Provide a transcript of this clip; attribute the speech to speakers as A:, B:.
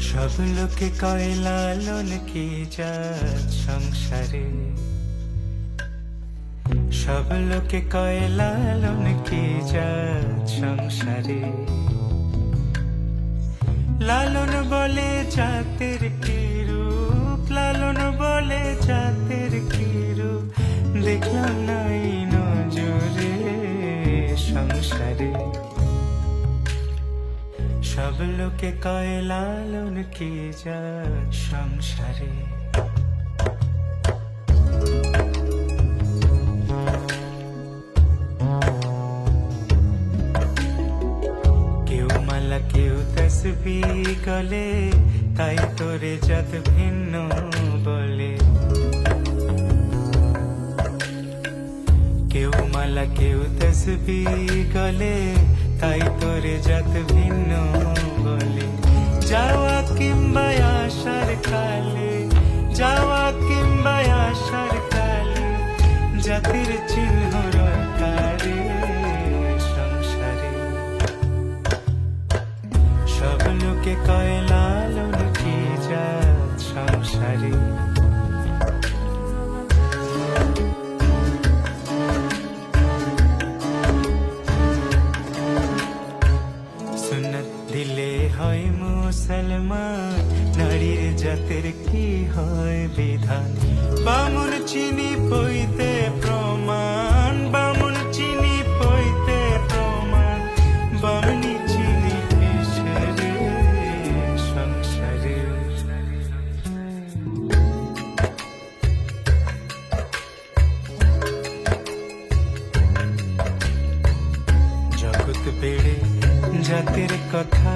A: সব লোকে কয় লালন কি জাত সংসারে, সব লোকে কয় লালন কি জাত সংসারে। লালন বলে জাতের কি রূপ, লালন বলে জাতের কি রূপ, দেখলাম নাই নজরে সংসারে। সব লোকে কয় লালন কি জাত সংসারে। কেউ মালা কেউ তসবিহ গলে, তাই তোরে জাত ভিন্ন বলে। কেউ মালা কেউ তসবিহ গলে, তাই তোরে জাত ভিন্ন বলে। যাওয়া কিংবা আসার কালে, যাওয়া কিংবা আসার কালে, জাতির চিহ্ন রটারে সংসারে। সব লোকে কয় লালন কি জাত সংসারে। সুন্নত দিলে হয় মুসলমান, নারীর জাতের কি হয় বিধান। বামুন চিনি পইতে প্রমাণ, বামুন চিনি পইতে প্রমাণ, বামনি চিনি পেশরে সংসারে। জগৎ বেড়ে জাতের কথা